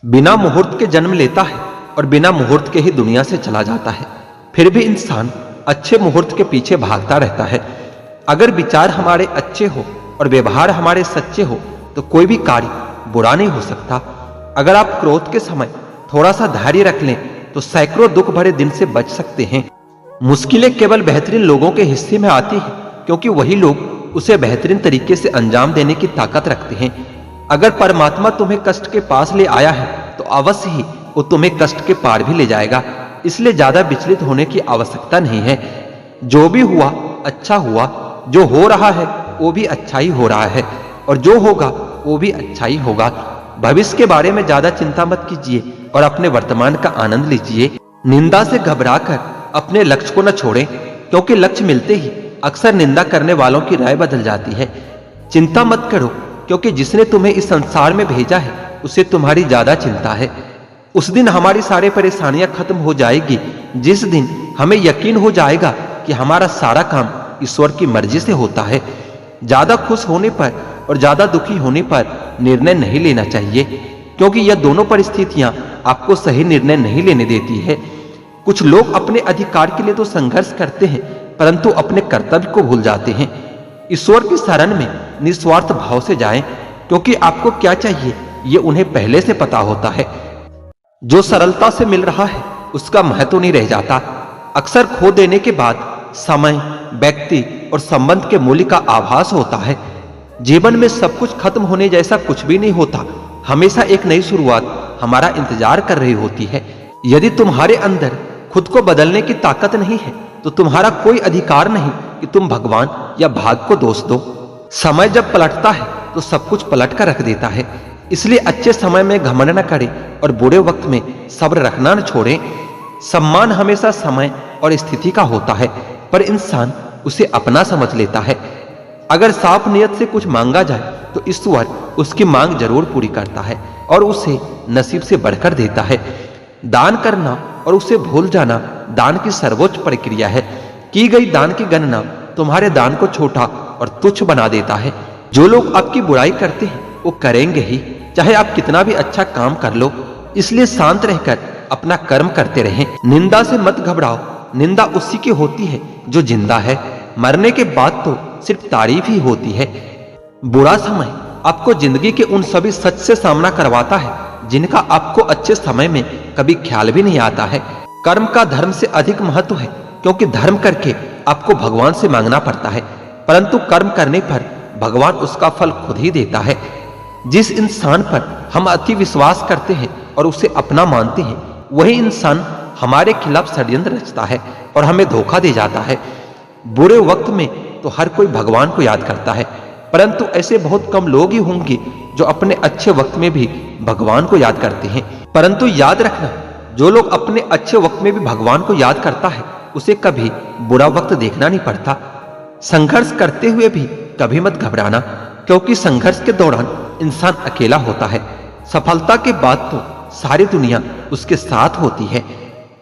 बिना मुहूर्त के जन्म लेता है और बिना मुहूर्त के ही दुनिया से चला जाता है। फिर भी इंसान अच्छे मुहूर्त के पीछे भागता रहता है। अगर विचार हमारे अच्छे हो और व्यवहार हमारे सच्चे हो तो कोई भी कार्य बुरा नहीं हो सकता। अगर आप क्रोध के समय थोड़ा सा धैर्य रख लें तो सैकड़ों दुख भरे दिन से बच सकते हैं। मुश्किलें केवल बेहतरीन लोगों के हिस्से में आती है, क्योंकि वही लोग उसे बेहतरीन तरीके से अंजाम देने की ताकत रखते हैं। अगर परमात्मा तुम्हें कष्ट के पास ले आया है तो अवश्य ही वो तुम्हें कष्ट के पार भी ले जाएगा। इसलिए ज्यादा विचलित होने की आवश्यकता नहीं है। जो भी हुआ अच्छा हुआ, जो हो रहा है वो भी अच्छा ही हो रहा है, और जो होगा वो भी अच्छा ही होगा। भविष्य के बारे में ज्यादा चिंता मत कीजिए और अपने वर्तमान का आनंद लीजिए। निंदा से घबराकर अपने लक्ष्य को न छोड़ें, क्योंकि लक्ष्य मिलते ही अक्सर निंदा करने वालों की राय बदल जाती है। चिंता मत करो, क्योंकि जिसने तुम्हें इस संसार में भेजा है उसे तुम्हारी ज्यादा चिंता है। उस दिन हमारी सारी परेशानियां खत्म हो जाएगी, जिस दिन हमें यकीन हो जाएगा कि हमारा सारा काम ईश्वर की मर्जी से होता है। ज्यादा खुश होने पर और ज्यादा दुखी होने पर निर्णय नहीं लेना चाहिए, क्योंकि यह दोनों परिस्थितियां आपको सही निर्णय नहीं लेने देती है। कुछ लोग अपने अधिकार के लिए तो संघर्ष करते हैं, परंतु अपने कर्तव्य को भूल जाते हैं। ईश्वर की शरण में निस्वार्थ भाव से जाएं, क्योंकि आपको क्या चाहिए ये उन्हें पहले से पता होता है। जो सरलता से मिल रहा है उसका महत्व नहीं रह जाता। अक्सर खो देने के बाद समय, व्यक्ति और संबंध के मूल्य का आभास होता है। जीवन में सब कुछ खत्म होने जैसा कुछ भी नहीं होता। हमेशा एक नई शुरुआत हमारा इंतजार कर रही होती है। यदि तुम्हारे अंदर खुद को बदलने की ताकत नहीं है तो तुम्हारा कोई अधिकार नहीं कि तुम भगवान या भाग्य को दोष दो। समय जब पलटता है तो सब कुछ पलट कर रख देता है। इसलिए अच्छे समय में घमंड न करें और बुरे वक्त में सब्र रखना न छोड़ें। सम्मान हमेशा समय और स्थिति का होता है, पर इंसान उसे अपना समझ लेता है। अगर साफ नियत से कुछ मांगा जाए तो ईश्वर उसकी मांग जरूर पूरी करता है और उसे नसीब से बढ़कर देता है। दान करना और उसे भूल जाना दान की सर्वोच्च प्रक्रिया है। की गई दान की गणना तुम्हारे दान को छोटा और तुच्छ बना देता है। जो लोग आपकी बुराई करते हैं वो करेंगे ही, चाहे आप कितना भी अच्छा काम कर लो। इसलिए शांत रहकर अपना कर्म करते रहें। निंदा से मत घबराओ। निंदा उसी की होती है जो जिंदा है। मरने के बाद तो सिर्फ तारीफ ही होती है। बुरा समय आपको जिंदगी के उन सभी सच से सामना करवाता है जिनका आपको अच्छे समय में कभी ख्याल भी नहीं आता है। कर्म का धर्म से अधिक महत्व है, क्योंकि धर्म करके आपको भगवान से मांगना पड़ता है, परंतु कर्म करने पर भगवान उसका फल खुद ही देता है। जिस इंसान पर हम अति विश्वास करते हैं और उसे अपना मानते हैं, वही इंसान हमारे खिलाफ षड्यंत्र रचता है और हमें धोखा दे जाता है। बुरे वक्त में तो हर कोई भगवान को याद करता है, परंतु ऐसे बहुत कम लोग ही होंगे जो अपने अच्छे वक्त में भी भगवान को याद करते हैं। परंतु याद रखना, जो लोग अपने अच्छे वक्त में भी भगवान को याद करता है उसे कभी बुरा वक्त देखना नहीं पड़ता। संघर्ष करते हुए भी कभी मत घबराना, क्योंकि संघर्ष के दौरान इंसान अकेला होता है। सफलता के बाद तो सारी दुनिया उसके साथ होती है।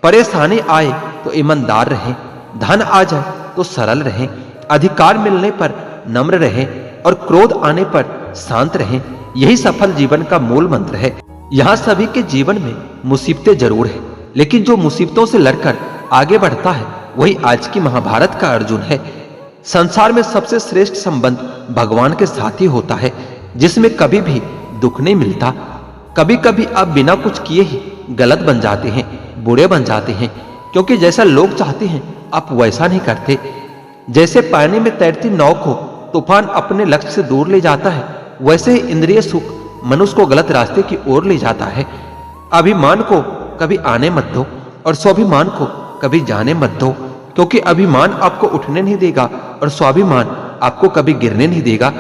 परेशानी आए तो ईमानदार रहें, धन आ जाए तो सरल रहें, अधिकार मिलने पर नम्र रहें और क्रोध आने पर शांत रहें। यही सफल जीवन का मूल मंत्र है। यहाँ सभी के जीवन में मुसीबतें जरूर है, लेकिन जो मुसीबतों से लड़कर आगे बढ़ता है वही आज की महाभारत का अर्जुन है। संसार में सबसे श्रेष्ठ संबंध भगवान के साथ ही होता है, जिसमें कभी भी दुख नहीं मिलता। कभी कभी आप बिना कुछ किए ही गलत बन जाते हैं, बुरे बन जाते हैं, क्योंकि जैसा लोग चाहते हैं आप वैसा नहीं करते। जैसे पानी में तैरती नाव को तूफान अपने लक्ष्य से दूर ले जाता है, वैसे ही इंद्रिय सुख मनुष्य को गलत रास्ते की ओर ले जाता है। अभिमान को कभी आने मत दो और स्वाभिमान को कभी जाने मत दो, क्योंकि अभिमान आपको उठने नहीं देगा और स्वाभिमान आपको कभी गिरने नहीं देगा।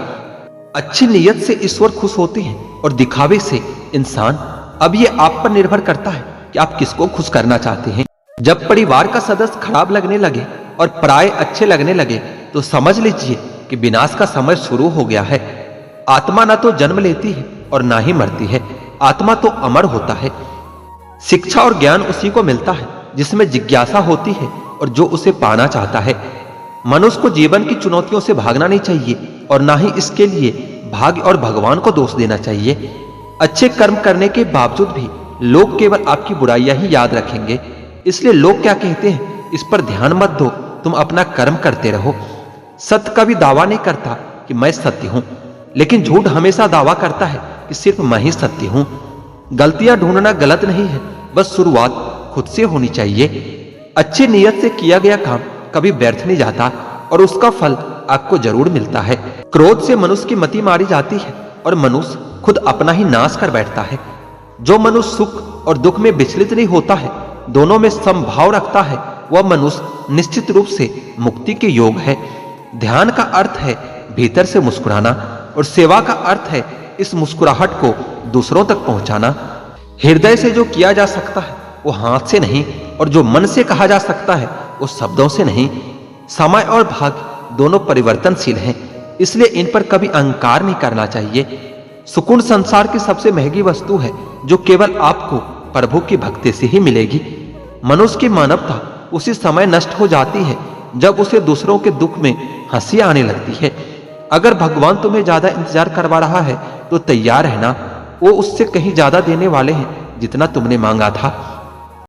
अच्छी नीयत से ईश्वर खुश होते हैं और दिखावे से इंसान। अब ये आप पर निर्भर करता है कि आप किसको खुश करना चाहते हैं। जब परिवार का सदस्य खराब लगने लगे और पराये अच्छे लगने लगे तो समझ लीजिए कि विनाश का समय शुरू हो गया है। आत्मा ना तो जन्म लेती है और ना ही मरती है, आत्मा तो अमर होता है। शिक्षा और ज्ञान उसी को मिलता है जिसमें जिज्ञासा होती है और जो उसे पाना चाहता है। मनुष्य को जीवन की चुनौतियों से भागना नहीं चाहिए और ना ही इसके लिए भाग्य और भगवान को दोष देना चाहिए। अच्छे कर्म करने के बावजूद भी लोग केवल आपकी बुराइयां ही याद रखेंगे। इसलिए लोग क्या कहते हैं इस पर ध्यान मत दो, तुम अपना कर्म करते रहो। सत्य कभी दावा नहीं करता कि मैं सत्य हूं, लेकिन झूठ हमेशा दावा करता है कि सिर्फ मैं ही सत्य हूं। गलतियां ढूंढना गलत नहीं है, बस शुरुआत खुद से होनी चाहिए। अच्छी नीयत से किया गया काम कभी व्यर्थ नहीं जाता और उसका फल आपको जरूर मिलता है। क्रोध से मनुष्य की मति मारी जाती है और मनुष्य खुद अपना ही नाश कर बैठता है। जो मनुष्य सुख और दुख में विचलित नहीं होता है, दोनों में समभाव रखता है, वह मनुष्य निश्चित रूप से मुक्ति के योग है। ध्यान का अर्थ है भीतर से मुस्कुराना और सेवा का अर्थ है इस मुस्कुराहट को दूसरों तक पहुंचाना। हृदय से जो किया जा सकता है वो हाथ से नहीं, और जो मन से कहा जा सकता है वो शब्दों से नहीं। समय और भाग्य दोनों परिवर्तनशील हैं, इसलिए इन पर कभी अहंकार नहीं करना चाहिए। सुकून संसार की सबसे महंगी वस्तु है जो केवल आपको प्रभु की भक्ति से ही मिलेगी। मनुष्य की मानवता उसी समय नष्ट हो जाती है जब उसे दूसरों के दुख में हंसी आने लगती है। अगर भगवान तुम्हें ज्यादा इंतजार करवा रहा है तो तैयार रहना, वो उससे कहीं ज्यादा देने वाले हैं जितना तुमने मांगा था।